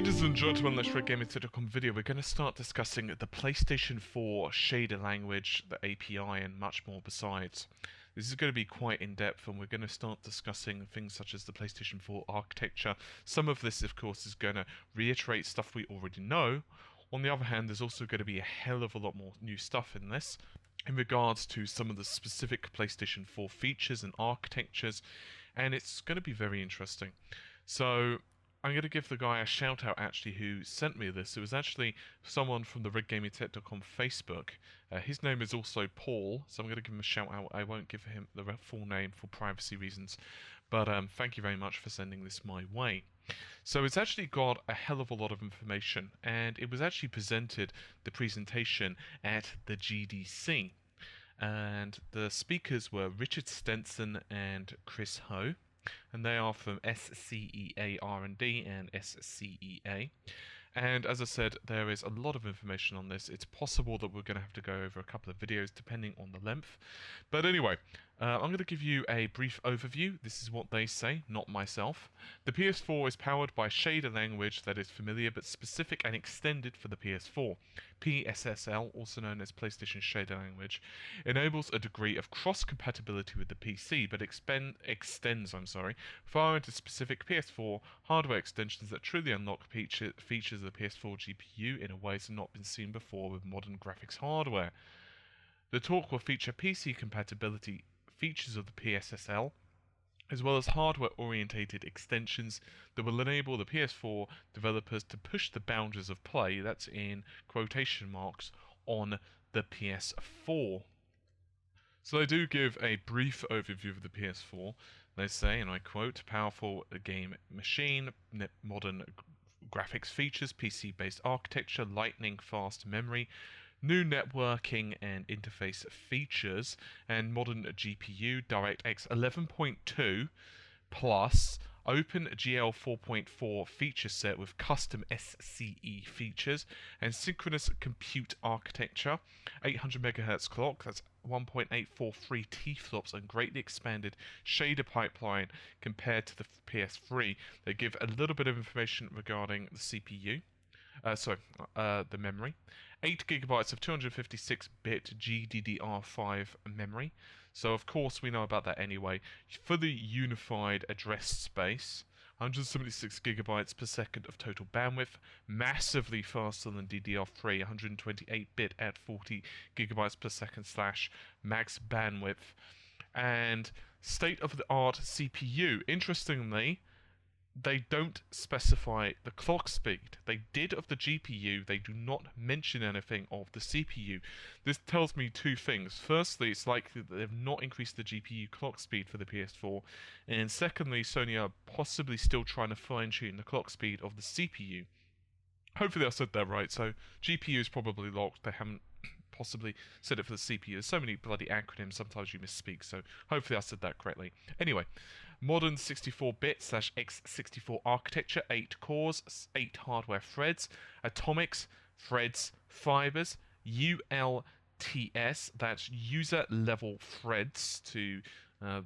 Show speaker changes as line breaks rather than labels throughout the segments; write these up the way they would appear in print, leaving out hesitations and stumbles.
Ladies and gentlemen, let's RedGaming.com video. We're going to start discussing the PlayStation 4 shader language, the API, and much more besides. This is going to be quite in-depth, and we're going to start discussing things such as the PlayStation 4 architecture. Some of this, of course, is going to reiterate stuff we already know. On the other hand, there's also going to be a hell of a lot more new stuff in this, in regards to some of the specific PlayStation 4 features and architectures, and it's going to be very interesting. So I'm going to give the guy a shout out actually who sent me this. It was actually someone from the RedGamingTech.com Facebook. His name is also Paul, so I'm going to give him a shout out. I won't give him the full name for privacy reasons, but thank you very much for sending this my way. So it's actually got a hell of a lot of information, and it was actually presented, the presentation, at the GDC. And the speakers were Richard Stenson and Chris Ho, and they are from SCEA R&D and SCEA. And as I said, there is a lot of information on this. It's possible that we're going to have to go over a couple of videos depending on the length. But anyway, I'm going to give you a brief overview. This is what they say, not myself. The PS4 is powered by shader language that is familiar but specific and extended for the PS4. PSSL, also known as PlayStation Shader Language, enables a degree of cross-compatibility with the PC, but extends far into specific PS4 hardware extensions that truly unlock features of the PS4 GPU in a way that's not been seen before with modern graphics hardware. The talk will feature PC compatibility features of the PSSL, as well as hardware-orientated extensions that will enable the PS4 developers to push the boundaries of play, that's in quotation marks, on the PS4. So they do give a brief overview of the PS4. They say, and I quote, powerful game machine, modern graphics features, PC-based architecture, lightning-fast memory, new networking and interface features, and modern GPU, DirectX 11.2 plus OpenGL 4.4 feature set with custom SCE features and synchronous compute architecture, 800 MHz clock, that's 1.843 T-flops, and greatly expanded shader pipeline compared to the PS3. They give a little bit of information regarding the CPU. The memory. 8 GB of 256-bit GDDR5 memory. So of course we know about that anyway. Fully unified address space. 176 GB per second of total bandwidth, massively faster than DDR3, 128-bit at 40 GB per second / max bandwidth, and state-of-the-art CPU. Interestingly, they don't specify the clock speed. They did of the GPU, they do not mention anything of the CPU. This tells me two things. Firstly, it's likely that they've not increased the GPU clock speed for the PS4, and secondly, Sony are possibly still trying to fine-tune the clock speed of the CPU. Hopefully I said that right, so GPU is probably locked, they haven't possibly said it for the CPU. There's so many bloody acronyms, sometimes you misspeak, so hopefully I said that correctly. Anyway, modern 64-bit / x64 architecture, 8 cores, 8 hardware threads, atomics, threads, fibers, ULTS, that's user level threads to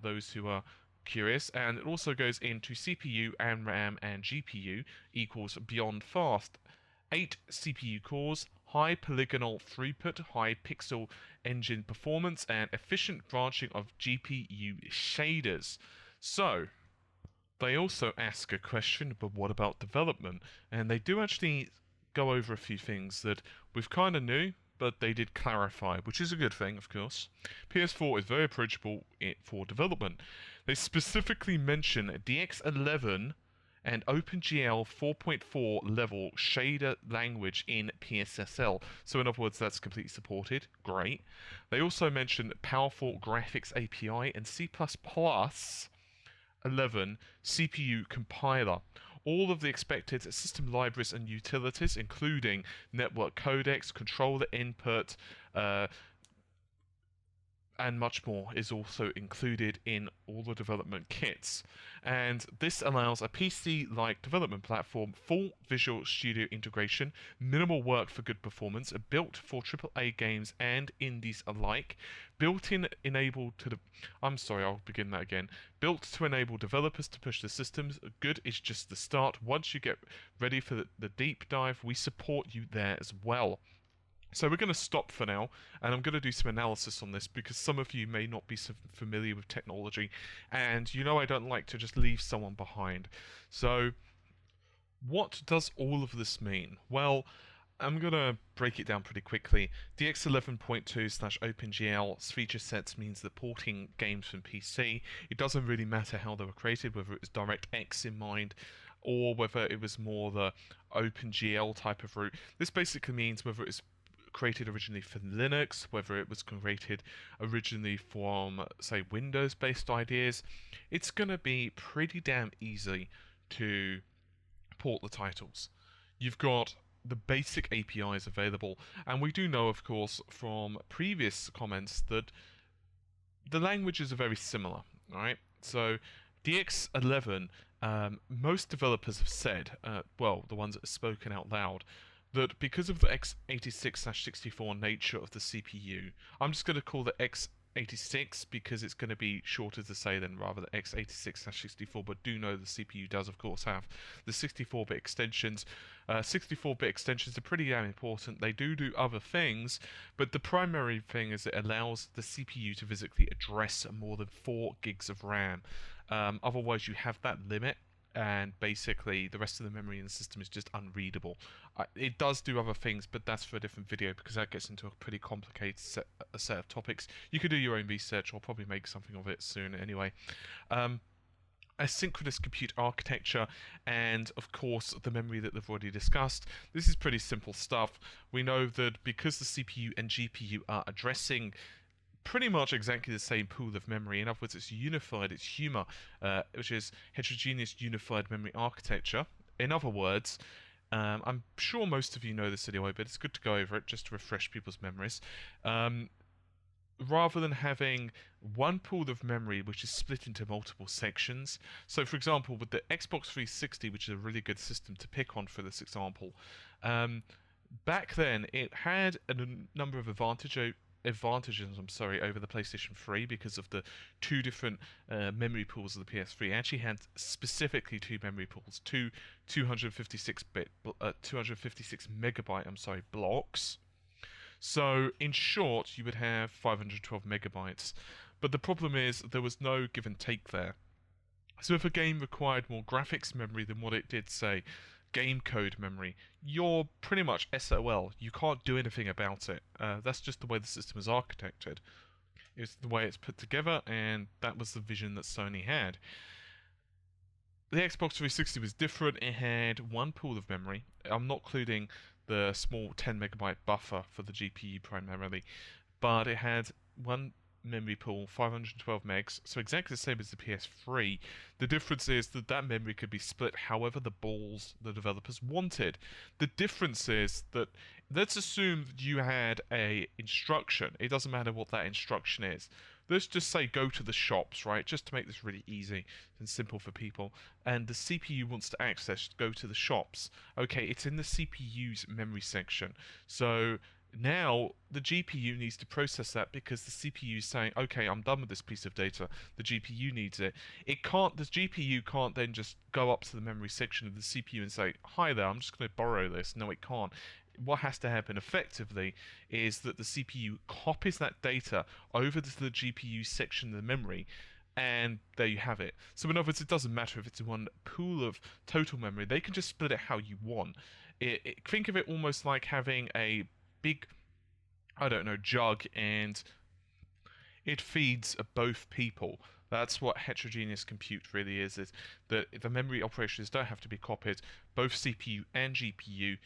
those who are curious, and it also goes into CPU and RAM and GPU equals beyond fast. 8 CPU cores, high polygonal throughput, high pixel engine performance, and efficient branching of GPU shaders. So, they also ask a question, but what about development? And they do actually go over a few things that we've kind of knew, but they did clarify, which is a good thing, of course. PS4 is very approachable for development. They specifically mention DX11 and OpenGL 4.4 level shader language in PSSL. So in other words, that's completely supported. Great. They also mention powerful graphics API and C++ 11 CPU compiler. All of the expected system libraries and utilities, including network codecs, controller input, and much more is also included in all the development kits. And this allows a PC-like development platform, full Visual Studio integration, minimal work for good performance, built for AAA games and indies alike, built-in enabled to the... I'm sorry, I'll begin that again. Built to enable developers to push the systems. Good is just the start. Once you get ready for the deep dive, we support you there as well. So we're going to stop for now, and I'm going to do some analysis on this because some of you may not be so familiar with technology, and you know I don't like to just leave someone behind. So what does all of this mean? Well, I'm going to break it down pretty quickly. DX11.2/OpenGL feature sets means that porting games from PC, it doesn't really matter how they were created, whether it was DirectX in mind, or whether it was more the OpenGL type of route. This basically means whether it's created originally for Linux, whether it was created originally from, say, Windows-based ideas, it's going to be pretty damn easy to port the titles. You've got the basic APIs available, and we do know, of course, from previous comments that the languages are very similar, right? So DX11, most developers have said, well, the ones that have spoken out loud, that because of the x86/64 nature of the CPU, I'm just going to call the x86 because it's going to be shorter to say than rather the x86/64, but do know the CPU does of course have the 64-bit extensions. 64-bit extensions are pretty damn important. They do other things, but the primary thing is it allows the CPU to physically address more than 4 gigs of RAM. Otherwise you have that limit, and basically the rest of the memory in the system is just unreadable. It does do other things, but that's for a different video because that gets into a pretty complicated set of topics. You could do your own research. I'll probably make something of it soon anyway. Asynchronous compute architecture, and of course the memory that they've already discussed. This is pretty simple stuff. We know that because the CPU and GPU are addressing pretty much exactly the same pool of memory. In other words, it's unified, it's HUMA, which is Heterogeneous Unified Memory Architecture. In other words, I'm sure most of you know this anyway, but it's good to go over it just to refresh people's memories. Rather than having one pool of memory which is split into multiple sections. So for example, with the Xbox 360, which is a really good system to pick on for this example, back then it had a number of advantages over the PlayStation 3 because of the two different memory pools of the PS3. It actually had specifically two memory pools, two 256 megabyte blocks. So in short, you would have 512 megabytes. But the problem is there was no give and take there. So if a game required more graphics memory than what it did, say, game code memory, you're pretty much SOL. You can't do anything about it. That's just the way the system is architected. It's the way it's put together, and that was the vision that Sony had. The Xbox 360 was different. It had one pool of memory. I'm not including the small 10 megabyte buffer for the GPU primarily, but it had one memory pool, 512 megs, so exactly the same as the PS3. The difference is that that memory could be split however the balls the developers wanted. The difference is that, let's assume that you had a instruction. It doesn't matter what that instruction is. Let's just say go to the shops, right? Just to make this really easy and simple for people. And the CPU wants to access, go to the shops. Okay, it's in the CPU's memory section. So now the GPU needs to process that because the CPU is saying, okay, I'm done with this piece of data. The GPU needs it. The GPU can't then just go up to the memory section of the CPU and say, hi there, I'm just going to borrow this. No, it can't. What has to happen effectively is that the CPU copies that data over to the GPU section of the memory, and there you have it. So in other words, it doesn't matter if it's in one pool of total memory. They can just split it how you want. Think of it almost like having a big, I don't know, jug, and it feeds both people. That's what heterogeneous compute really is that the memory operations don't have to be copied. Both CPU and GPU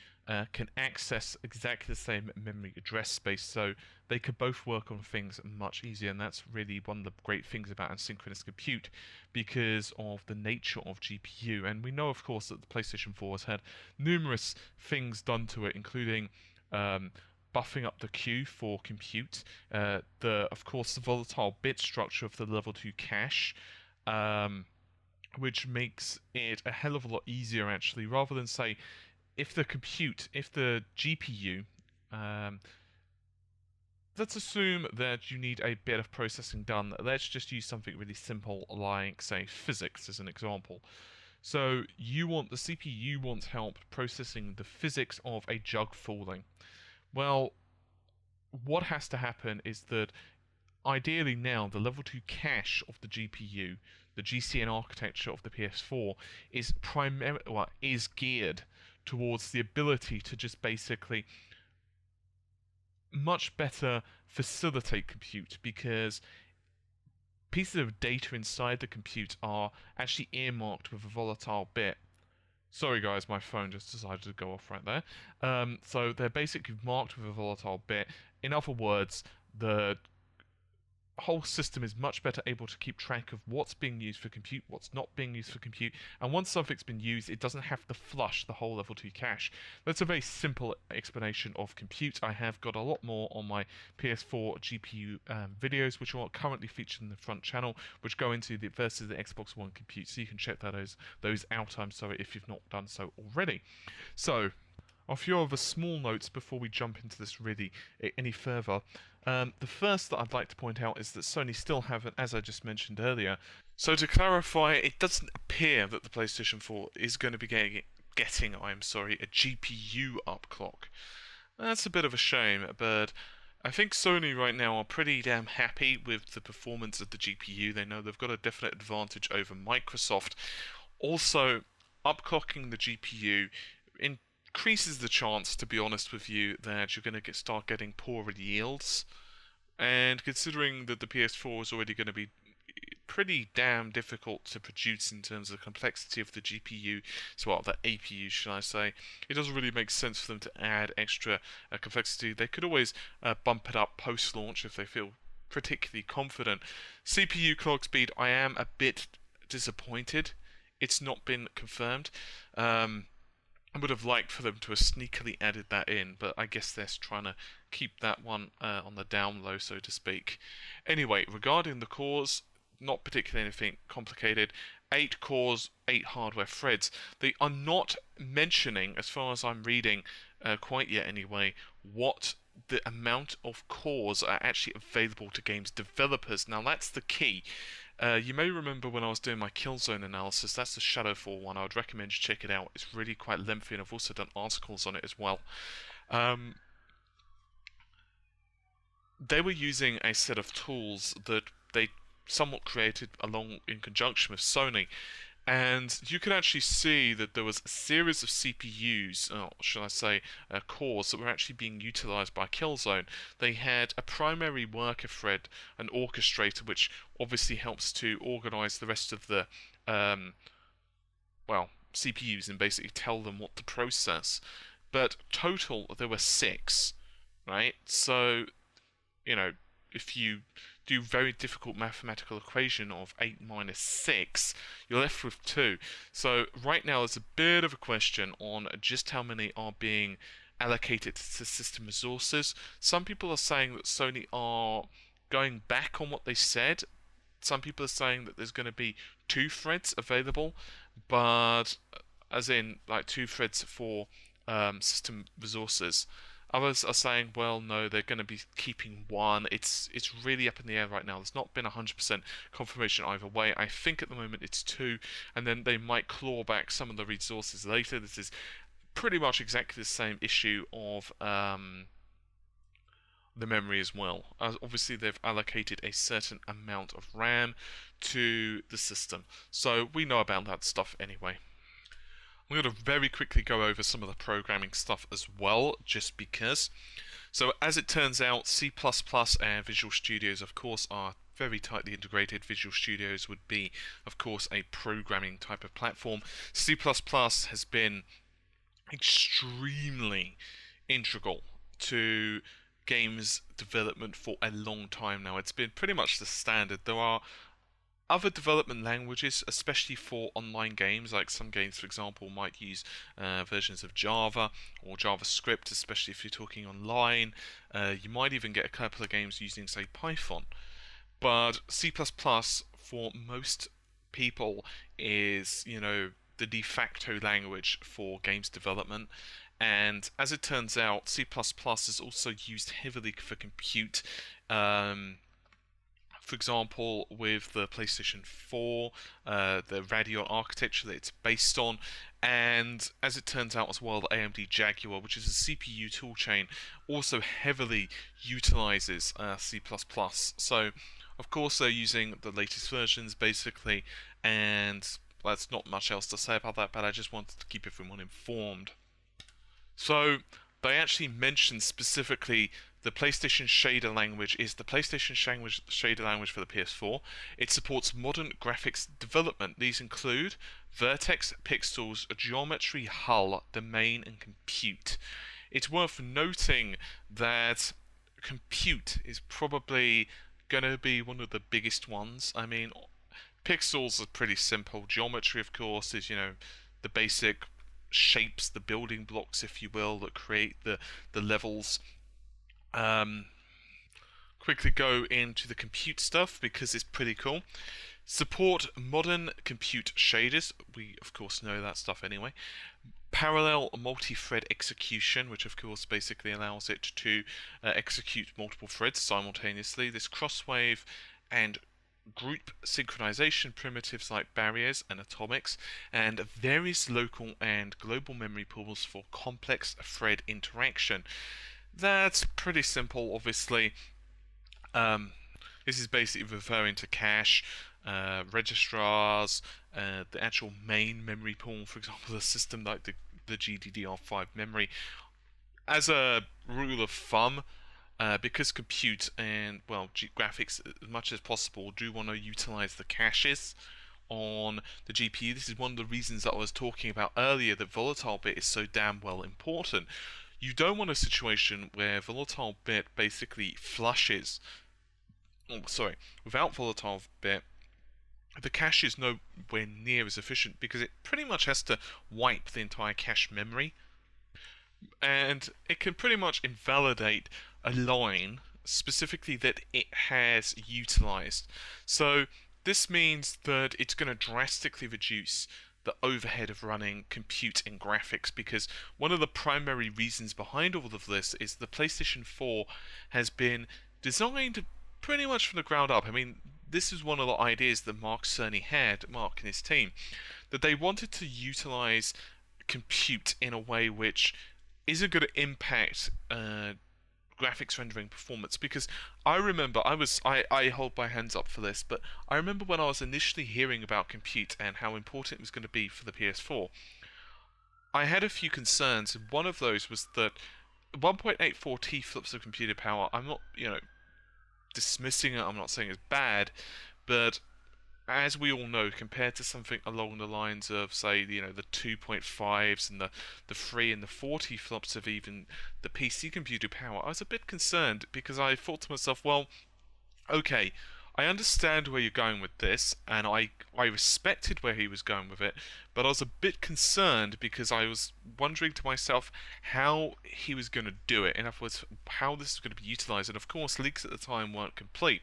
can access exactly the same memory address space, so they could both work on things much easier, and that's really one of the great things about asynchronous compute because of the nature of GPU. And we know, of course, that the PlayStation 4 has had numerous things done to it, including buffing up the queue for compute. Of course, the volatile bit structure of the level 2 cache, which makes it a hell of a lot easier, actually, rather than, say, if the GPU, let's assume that you need a bit of processing done. Let's just use something really simple like, say, physics as an example. So the CPU wants help processing the physics of a jug falling. Well, what has to happen is that ideally now the level 2 cache of the GPU, the GCN architecture of the PS4, is geared towards the ability to just basically much better facilitate compute, because pieces of data inside the compute are actually earmarked with a volatile bit. Sorry guys, my phone just decided to go off right there. So they're basically marked with a volatile bit. In other words, the whole system is much better able to keep track of what's being used for compute, what's not being used for compute, and once something's been used, it doesn't have to flush the whole level 2 cache. That's a very simple explanation of compute. I have got a lot more on my PS4 GPU videos, which are currently featured in the front channel, which go into the versus the Xbox One compute, so you can check those out, I'm sorry, if you've not done so already. So, a few other small notes before we jump into this really any further. The first that I'd like to point out is that Sony still haven't, as I just mentioned earlier. So to clarify, it doesn't appear that the PlayStation 4 is going to be getting a GPU upclock. That's a bit of a shame, but I think Sony right now are pretty damn happy with the performance of the GPU. They know they've got a definite advantage over Microsoft. Also, upclocking the GPU increases the chance, to be honest with you, that you're going to start getting poorer yields. And considering that the PS4 is already going to be pretty damn difficult to produce in terms of the complexity of the GPU, the APU, should I say, it doesn't really make sense for them to add extra complexity. They could always bump it up post-launch if they feel particularly confident. CPU clock speed, I am a bit disappointed. It's not been confirmed. I would have liked for them to have sneakily added that in, but I guess they're trying to keep that one on the down low, so to speak. Anyway, regarding the cores, not particularly anything complicated. 8 cores, 8 hardware threads. They are not mentioning, as far as I'm reading, quite yet anyway, what the amount of cores are actually available to games developers. Now that's the key. You may remember when I was doing my Killzone analysis, that's the Shadowfall one. I would recommend you check it out. It's really quite lengthy, and I've also done articles on it as well. They were using a set of tools that they somewhat created in conjunction with Sony, and you can actually see that there was a series of CPUs, or should I say cores, that were actually being utilized by Killzone. They had a primary worker thread, an orchestrator, which obviously helps to organize the rest of the CPUs and basically tell them what to process. But total, there were 6, right? So, if you do very difficult mathematical equation of 8 minus 6, you're left with 2. So right now there's a bit of a question on just how many are being allocated to system resources. Some people are saying that Sony are going back on what they said. Some people are saying that there's going to be 2 threads available, but as in like 2 threads for system resources. Others are saying, well, no, they're going to be keeping 1. It's really up in the air right now. There's not been 100% confirmation either way. I think at the moment it's 2, and then they might claw back some of the resources later. This is pretty much exactly the same issue of the memory as well. Obviously, they've allocated a certain amount of RAM to the system, so we know about that stuff anyway. I'm going to very quickly go over some of the programming stuff as well, just because. So as it turns out, C++ and Visual Studios, of course, are very tightly integrated. Visual Studios would be, of course, a programming type of platform. C++ has been extremely integral to games development for a long time now. It's been pretty much the standard. There are Other development languages, especially for online games, like some games, for example, might use versions of Java or JavaScript, especially if you're talking online. You might even get a couple of games using, say, Python. But C++ for most people is, the de facto language for games development. And as it turns out, C++ is also used heavily for compute. For example, with the PlayStation 4, the Radeon architecture that it's based on, and as it turns out as well, the AMD Jaguar, which is a CPU toolchain, also heavily utilizes C++. So, of course, they're using the latest versions basically, and there's not much else to say about that, but I just wanted to keep everyone informed. So, they actually mentioned specifically the PlayStation shader language is the PlayStation shader language for the PS4. It supports modern graphics development. These include vertex, pixels, geometry, hull, domain, and compute. It's worth noting that compute is probably going to be one of the biggest ones. I mean, pixels are pretty simple. Geometry, of course, is, the basic shapes, the building blocks, if you will, that create the levels. Quickly go into the compute stuff because it's pretty cool. Support modern compute shaders. We, of course, know that stuff anyway. Parallel multi-thread execution, which of course basically allows it to execute multiple threads simultaneously. This crosswave and group synchronization primitives like barriers and atomics, and various local and global memory pools for complex thread interaction. That's pretty simple, obviously. This is basically referring to cache, registrars, the actual main memory pool, for example, the system like the GDDR5 memory. As a rule of thumb, because compute and, well, graphics, as much as possible, do want to utilize the caches on the GPU. This is one of the reasons that I was talking about earlier, that volatile bit is so damn well important. You don't want a situation where volatile bit basically flushes. Without volatile bit, the cache is nowhere near as efficient because it pretty much has to wipe the entire cache memory, and it can pretty much invalidate a line specifically that it has utilized. So this means that it's going to drastically reduce the overhead of running compute and graphics, because one of the primary reasons behind all of this is the PlayStation 4 has been designed pretty much from the ground up. I mean, this is one of the ideas that Mark Cerny had, Mark and his team, that they wanted to utilize compute in a way which isn't going to impact graphics rendering performance. Because I remember I hold my hands up for this, but I remember when I was initially hearing about compute and how important it was going to be for the PS4, I had a few concerns, and one of those was that 1.84 teraflops of computer power, I'm not, dismissing it, I'm not saying it's bad, but as we all know, compared to something along the lines of, say, the 2.5s and the 3 and the 40 flops of even the PC computer power, I was a bit concerned because I thought to myself, well, okay, I understand where you're going with this, and I respected where he was going with it, but I was a bit concerned because I was wondering to myself how he was going to do it. In other words, how this was going to be utilized, and of course, leaks at the time weren't complete.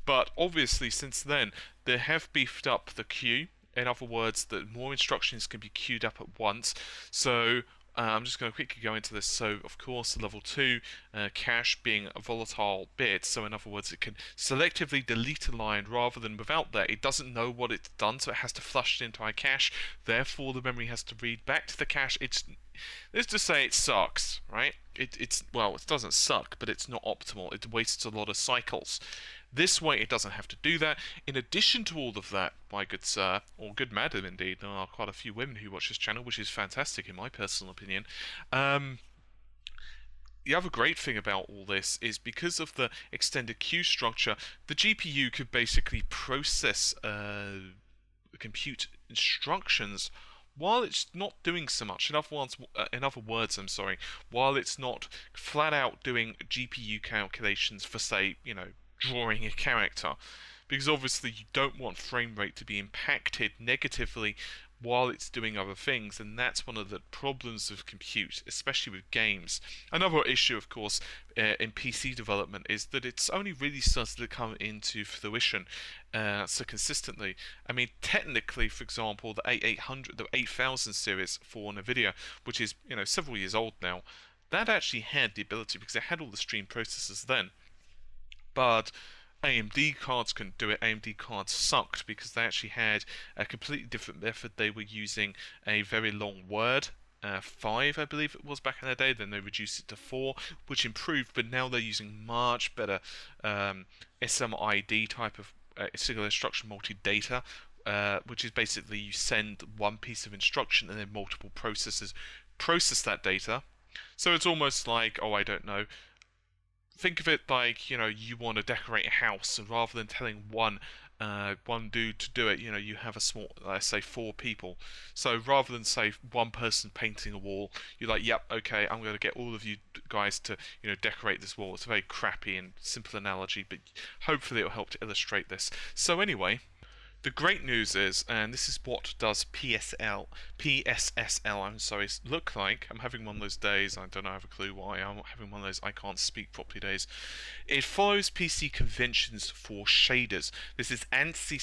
But obviously, since then, they have beefed up the queue. In other words, that more instructions can be queued up at once. So I'm just going to quickly go into this. So, of course, level 2 cache being a volatile bit. So, in other words, it can selectively delete a line rather than without that. It doesn't know what it's done, so it has to flush the entire cache. Therefore, the memory has to read back to the cache. Let's just say it sucks, right? It doesn't suck, but it's not optimal. It wastes a lot of cycles. This way, it doesn't have to do that. In addition to all of that, my good sir, or good madam indeed, there are quite a few women who watch this channel, which is fantastic in my personal opinion. The other great thing about all this is because of the extended queue structure, the GPU could basically process compute instructions while it's not doing so much. In other words, while it's not flat out doing GPU calculations for, say, drawing a character, because obviously you don't want frame rate to be impacted negatively while it's doing other things, and that's one of the problems of compute, especially with games. Another issue, of course, in PC development is that it's only really started to come into fruition so consistently. I mean, technically, for example, the 8800, the 8000 series for NVIDIA, which is several years old now, that actually had the ability because it had all the stream processors then, but AMD cards couldn't do it. AMD cards sucked because they actually had a completely different method. They were using a very long word, 5 I believe it was back in the day. Then they reduced it to 4, which improved, but now they're using much better SMID type of single instruction multi-data, which is basically you send one piece of instruction and then multiple processors process that data. So it's almost like, oh, I don't know, think of it like, you want to decorate a house, and rather than telling one dude to do it, you have a small, let's say 4 people. So rather than say one person painting a wall, you're like, yep, okay, I'm going to get all of you guys to, decorate this wall. It's a very crappy and simple analogy, but hopefully it'll help to illustrate this. So anyway, the great news is, and this is what does PSSL, I'm sorry, look like. I'm having one of those days, I don't have a clue why, I'm having one of those I can't speak properly days. It follows PC conventions for shaders. This is ANSI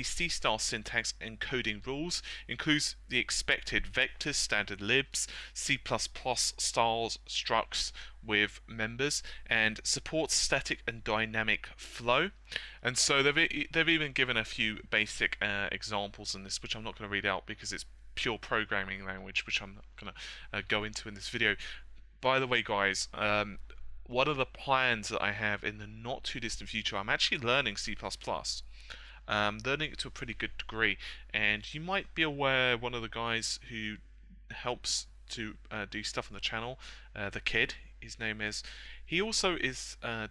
C-style syntax encoding rules, includes the expected vectors, standard libs, C++ styles, structs with members, and supports static and dynamic flow. And so they've even given a few basic examples in this, which I'm not going to read out because it's pure programming language, which I'm not going to go into in this video. By the way, guys, one of the plans that I have in the not too distant future, I'm actually learning C++. Learning it to a pretty good degree, and you might be aware one of the guys who helps to do stuff on the channel, the kid, his name is, he also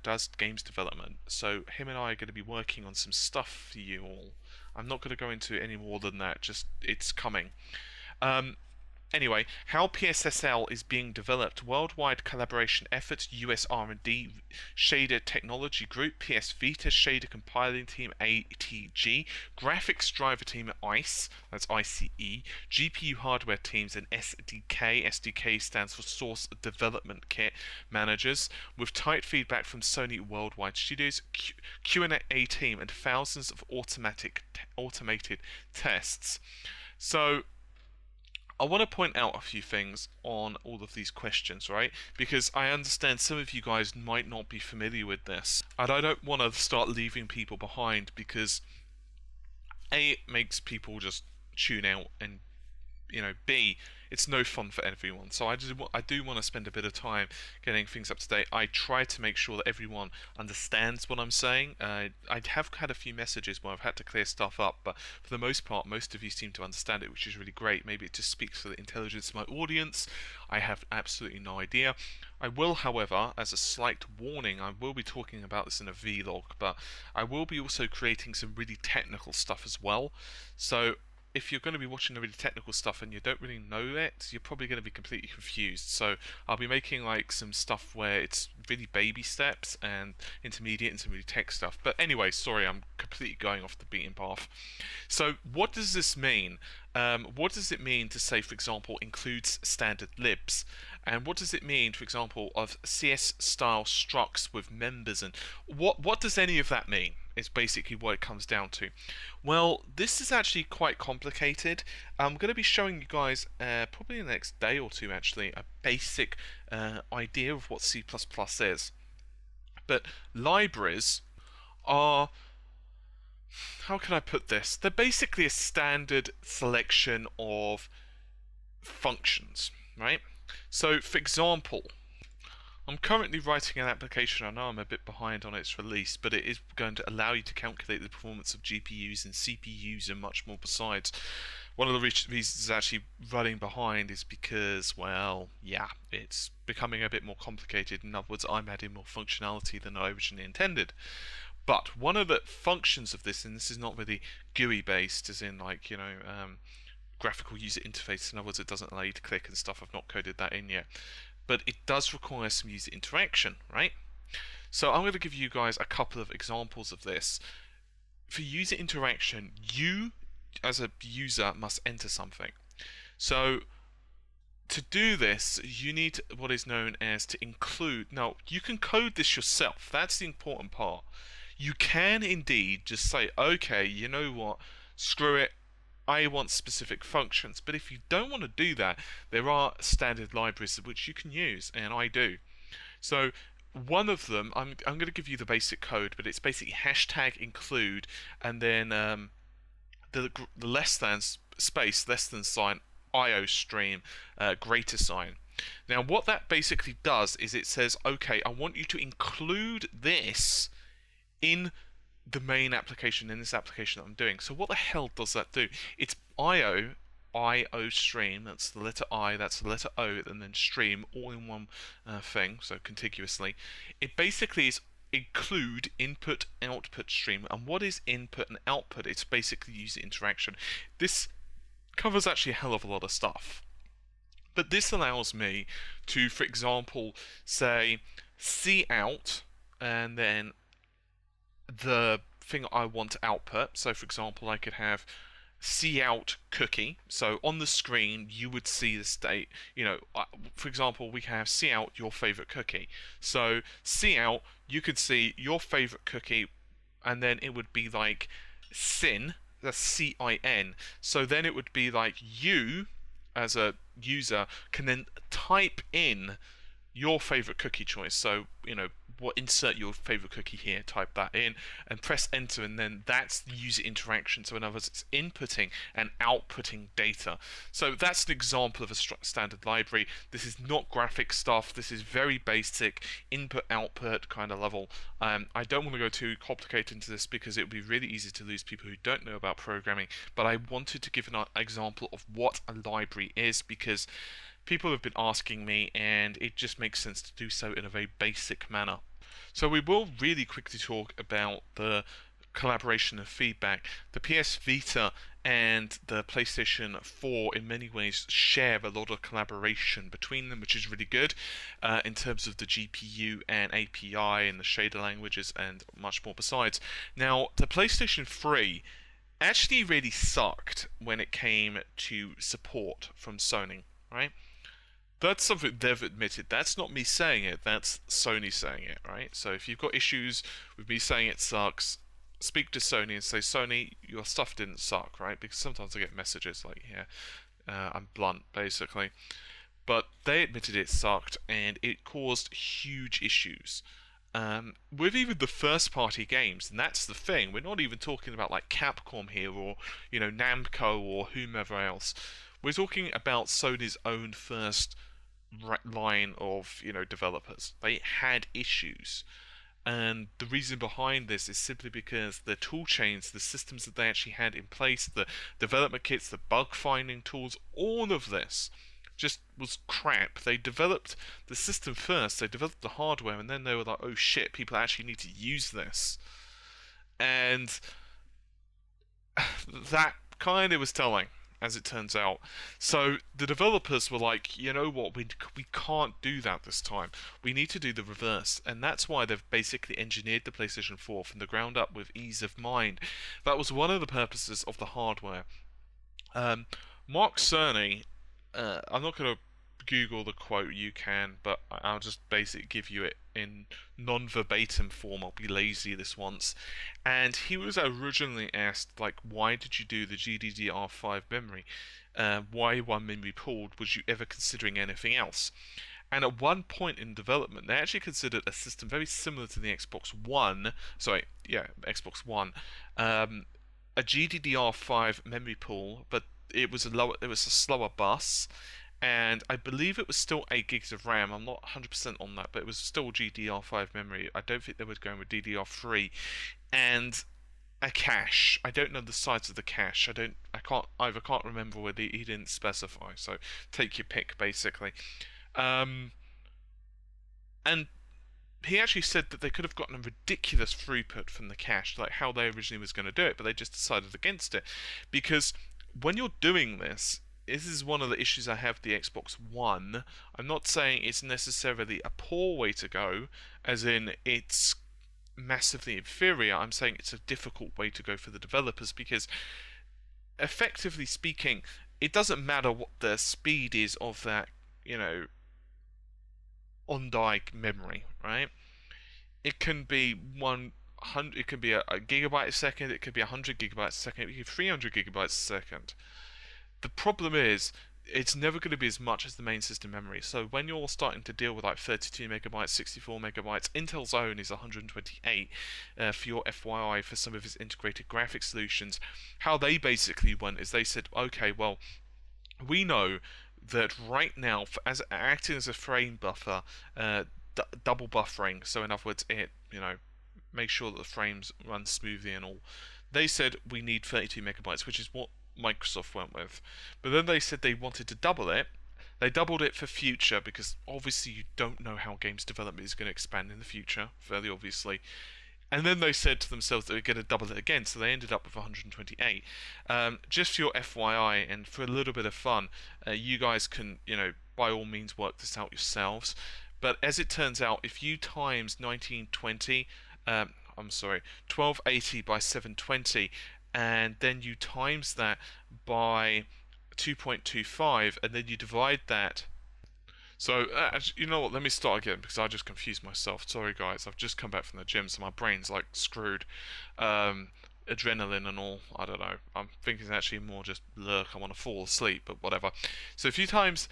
does games development, so him and I are going to be working on some stuff for you all. I'm not going to go into any more than that, just it's coming. Anyway, how PSSL is being developed: worldwide collaboration efforts, US R&D shader technology group, PS Vita shader compiling team ATG, graphics driver team ICE, that's ICE, GPU hardware teams and SDK. SDK stands for Source Development Kit managers, with tight feedback from Sony Worldwide Studios, Q&A team, and thousands of automated tests. So I want to point out a few things on all of these questions, right? Because I understand some of you guys might not be familiar with this, and I don't want to start leaving people behind because A, it makes people just tune out, and B, it's no fun for everyone. So I do want to spend a bit of time getting things up to date. I try to make sure that everyone understands what I'm saying. I have had a few messages where I've had to clear stuff up, but for the most part, most of you seem to understand it, which is really great. Maybe it just speaks to the intelligence of my audience. I have absolutely no idea. I will, however, as a slight warning, I will be talking about this in a vlog, but I will be also creating some really technical stuff as well. So if you're going to be watching the really technical stuff and you don't really know it, you're probably going to be completely confused. So I'll be making like some stuff where it's really baby steps and intermediate and some really tech stuff. But anyway, sorry, I'm completely going off the beaten path. So what does this mean? What does it mean to say, for example, includes standard libs? And what does it mean, for example, of CS-style structs with members? And what does any of that mean? Is basically what it comes down to. Well, this is actually quite complicated. I'm going to be showing you guys probably in the next day or two actually a basic idea of what C++ is. But libraries are, how can I put this? They're basically a standard selection of functions, right? So for example, I'm currently writing an application. I know I'm a bit behind on its release, but it is going to allow you to calculate the performance of GPUs and CPUs and much more besides. One of the reasons it's actually running behind is because, well, yeah, it's becoming a bit more complicated. In other words, I'm adding more functionality than I originally intended. But one of the functions of this, and this is not really GUI based, as in like, graphical user interface. In other words, it doesn't allow you to click and stuff. I've not coded that in yet. But it does require some user interaction, right? So I'm going to give you guys a couple of examples of this. For user interaction, you as a user must enter something. So to do this, you need what is known as to include. Now, you can code this yourself. That's the important part. You can indeed just say, okay, you know what, screw it, I want specific functions. But if you don't want to do that, there are standard libraries which you can use, and I do. So one of them, I'm going to give you the basic code, but it's basically hashtag include, and then the less than space, less than sign, IOStream, greater sign. Now what that basically does is it says, okay, I want you to include this in the main application, in this application that I'm doing. So what the hell does that do? It's IOStream, that's the letter I, that's the letter O, and then stream, all in one thing, so contiguously. It basically is include input output stream. And what is input and output? It's basically user interaction. This covers actually a hell of a lot of stuff, but this allows me to, for example, say cout and then the thing I want to output. So for example, I could have cout cookie. So on the screen you would see the state, for example, we have cout your favorite cookie. So cout, you could see your favorite cookie, and then it would be like sin, that's CIN. So then it would be like you as a user can then type in your favorite cookie choice. So insert your favorite cookie here, type that in, and press enter, and then that's the user interaction. So in other words, it's inputting and outputting data. So that's an example of a standard library. This is not graphic stuff. This is very basic input-output kind of level. I don't want to go too complicated into this because it would be really easy to lose people who don't know about programming, but I wanted to give an example of what a library is because people have been asking me, and it just makes sense to do so in a very basic manner. So we will really quickly talk about the collaboration and feedback. The PS Vita and the PlayStation 4 in many ways share a lot of collaboration between them, which is really good in terms of the GPU and API and the shader languages and much more besides. Now, the PlayStation 3 actually really sucked when it came to support from Sony, right? That's something they've admitted. That's not me saying it, that's Sony saying it, right? So if you've got issues with me saying it sucks, speak to Sony and say, Sony, your stuff didn't suck, right? Because sometimes I get messages like, I'm blunt, basically. But they admitted it sucked, and it caused huge issues. With even the first-party games, and that's the thing, we're not even talking about like Capcom here, or, Namco, or whomever else. We're talking about Sony's own first line of developers. They had issues, and the reason behind this is simply because the tool chains, the systems that they actually had in place, the development kits, the bug finding tools, all of this just was crap. They developed the system first, they developed the hardware, and then they were like, oh shit, people actually need to use this, and that kind of was telling, as it turns out. So the developers were like, you know what, we can't do that this time. We need to do the reverse, and that's why they've basically engineered the PlayStation 4 from the ground up with ease of mind. That was one of the purposes of the hardware. Mark Cerny, I'm not going to Google the quote, you can, but I'll just basically give you it in non-verbatim form. I'll be lazy this once. And he was originally asked, like, why did you do the GDDR5 memory? Why one memory pooled? Was you ever considering anything else? And at one point in development, they actually considered a system very similar to the Xbox One. Xbox One. A GDDR5 memory pool, but it was a slower bus. And I believe it was still 8 gigs of RAM. I'm not 100% on that, but it was still GDDR5 memory. I don't think they were going with DDR3, and a cache. I don't know the size of the cache. I can't remember whether he didn't specify. So take your pick, basically. And he actually said that they could have gotten a ridiculous throughput from the cache, like how they originally was going to do it, but they just decided against it, because when you're doing this, this is one of the issues I have with the Xbox One. I'm not saying it's necessarily a poor way to go, as in it's massively inferior. I'm saying it's a difficult way to go for the developers because, effectively speaking, it doesn't matter what the speed is of that, on-die memory, right? It can be 100, it can be a gigabyte a second, it could be 100 gigabytes a second, it could be 300 gigabytes a second. The problem is, it's never going to be as much as the main system memory. So when you're starting to deal with like 32 megabytes, 64 megabytes, Intel's own is 128 for your FYI for some of its integrated graphics solutions. How they basically went is they said, okay, well, we know that right now, as acting as a frame buffer, double buffering. So in other words, it make sure that the frames run smoothly and all. They said we need 32 megabytes, which is what Microsoft went with. But then they said they wanted to double it. They doubled it for future because obviously you don't know how games development is going to expand in the future, fairly obviously. And then they said to themselves that they're going to double it again, so they ended up with 128. Just for your FYI and for a little bit of fun, you guys can, by all means work this out yourselves. But as it turns out, if you times 1280 by 720, and then you times that by 2.25, and then you divide that. So, you know what, let me start again, because I just confused myself. Sorry guys, I've just come back from the gym, so my brain's like screwed. Adrenaline and all, I don't know. I'm thinking it's actually more just, look, I want to fall asleep, but whatever. So if you times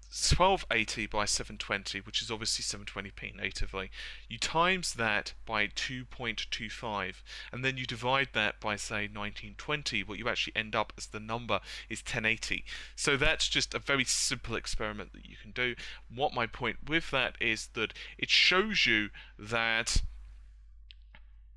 1280 by 720, which is obviously 720p natively, you times that by 2.25, and then you divide that by, say, 1920, what you actually end up as the number is 1080. So that's just a very simple experiment that you can do. What my point with that is that it shows you that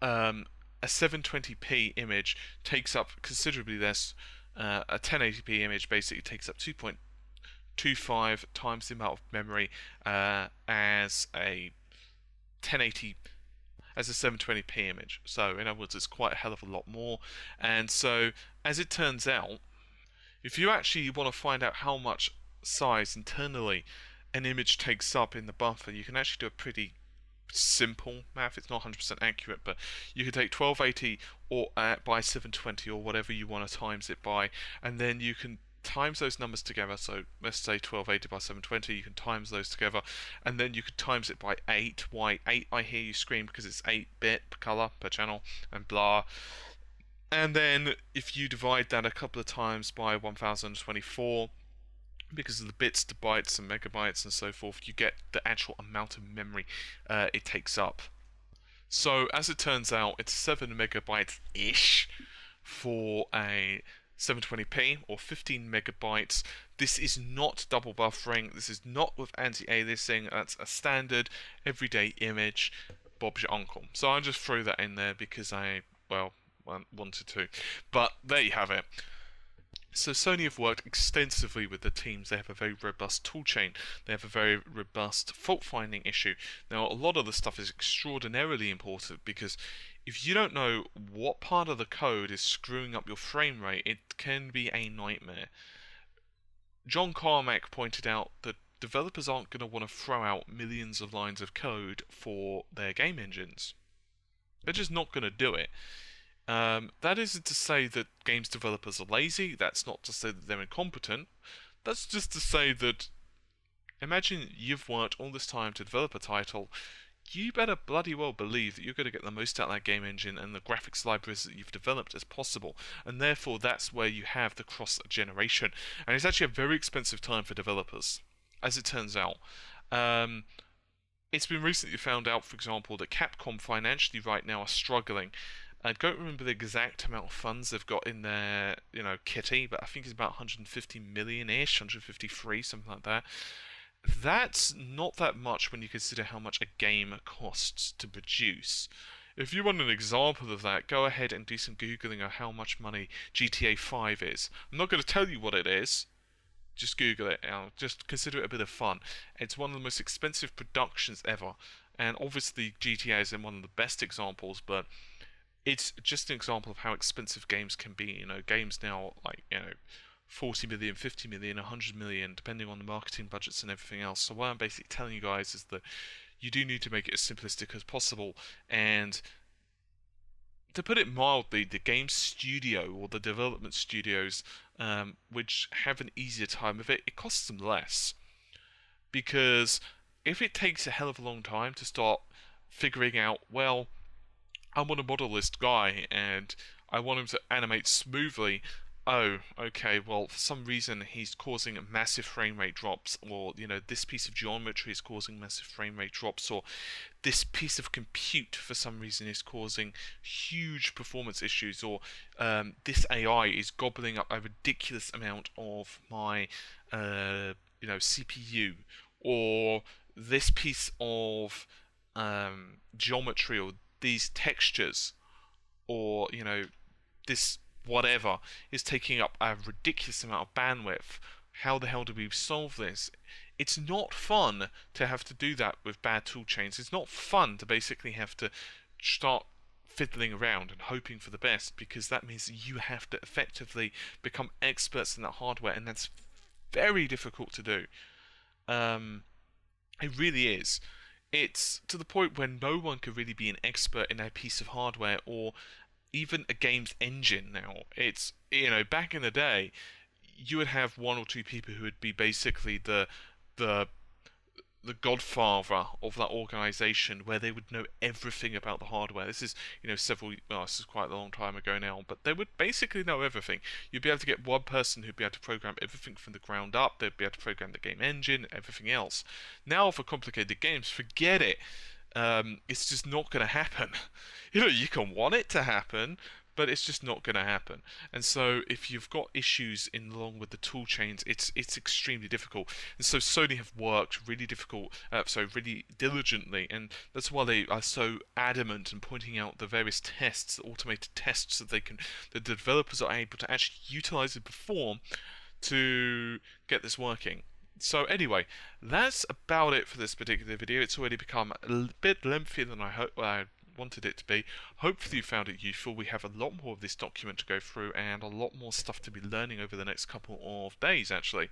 a 720p image takes up considerably less. A 1080p image basically takes up 2.25 times the amount of memory as a 1080 as a 720p image. So in other words, it's quite a hell of a lot more. And so as it turns out, if you actually want to find out how much size internally an image takes up in the buffer, you can actually do a pretty simple math. It's not 100% accurate, but you could take 1280 or by 720 or whatever you want to times it by, and then you can times those numbers together. So let's say 1280 by 720, you can times those together, and then you could times it by 8. Why 8? I hear you scream, because it's 8-bit per color per channel and blah. And then if you divide that a couple of times by 1024, because of the bits to bytes and megabytes and so forth, you get the actual amount of memory it takes up. So as it turns out, it's 7 megabytes ish for a 720p or 15 megabytes. This is not double buffering. This is not with anti-aliasing. That's a standard everyday image. Bob's your uncle. So I just threw that in there because I wanted to. But there you have it. So Sony have worked extensively with the teams. They have a very robust toolchain. They have a very robust fault-finding issue. Now, a lot of the stuff is extraordinarily important because if you don't know what part of the code is screwing up your frame rate, it can be a nightmare. John Carmack pointed out that developers aren't going to want to throw out millions of lines of code for their game engines. They're just not going to do it. That isn't to say that games developers are lazy. That's not to say that they're incompetent. That's just to say that, imagine you've worked all this time to develop a title. You better bloody well believe that you're going to get the most out of that game engine and the graphics libraries that you've developed as possible. And therefore, that's where you have the cross-generation. And it's actually a very expensive time for developers, as it turns out. It's been recently found out, for example, that Capcom financially right now are struggling. I don't remember the exact amount of funds they've got in their, kitty, but I think it's about 150 million-ish, 153, something like that. That's not that much when you consider how much a game costs to produce. If you want an example of that, go ahead and do some Googling of how much money GTA 5 is. I'm not going to tell you what it is. Just Google it. Just consider it a bit of fun. It's one of the most expensive productions ever. And obviously GTA is one of the best examples, but it's just an example of how expensive games can be. Games now, 40 million, 50 million, 100 million, depending on the marketing budgets and everything else. So what I'm basically telling you guys is that you do need to make it as simplistic as possible. And to put it mildly, the game studio or the development studios, which have an easier time of it, it costs them less. Because if it takes a hell of a long time to start figuring out, well, I want a model-list guy and I want him to animate smoothly. Oh, okay, well, for some reason he's causing massive frame rate drops, or, this piece of geometry is causing massive frame rate drops, or this piece of compute for some reason is causing huge performance issues, or this AI is gobbling up a ridiculous amount of my, CPU, or this piece of geometry, or these textures, or, this whatever is taking up a ridiculous amount of bandwidth. How the hell do we solve this? It's not fun to have to do that with bad tool chains. It's not fun to basically have to start fiddling around and hoping for the best, because that means you have to effectively become experts in that hardware, and that's very difficult to do. It really is. It's to the point where no one could really be an expert in a piece of hardware or even a game's engine now. It's, back in the day, you would have one or two people who would be basically the godfather of that organization, where they would know everything about the hardware. This is, this is quite a long time ago now, but they would basically know everything. You'd be able to get one person who'd be able to program everything from the ground up. They'd be able to program the game engine, everything else. Now, for complicated games, forget it. It's just not going to happen. You can want it to happen, but it's just not going to happen. And so, if you've got issues along with the tool chains, it's extremely difficult. And so, Sony have worked really really diligently, and that's why they are so adamant in pointing out the various tests, the automated tests that the developers are able to actually utilize and perform to get this working. So anyway, that's about it for this particular video. It's already become a bit lengthier than I wanted it to be. Hopefully you found it useful. We have a lot more of this document to go through, and a lot more stuff to be learning over the next couple of days, actually.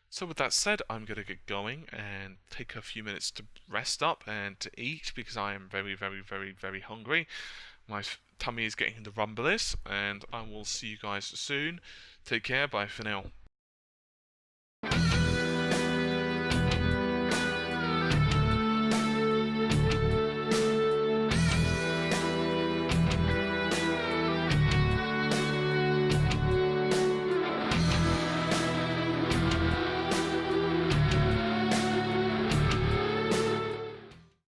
So with that said, I'm going to get going and take a few minutes to rest up and to eat, because I am very, very, very, very hungry. My tummy is getting the rumblies, and I will see you guys soon. Take care. Bye for now.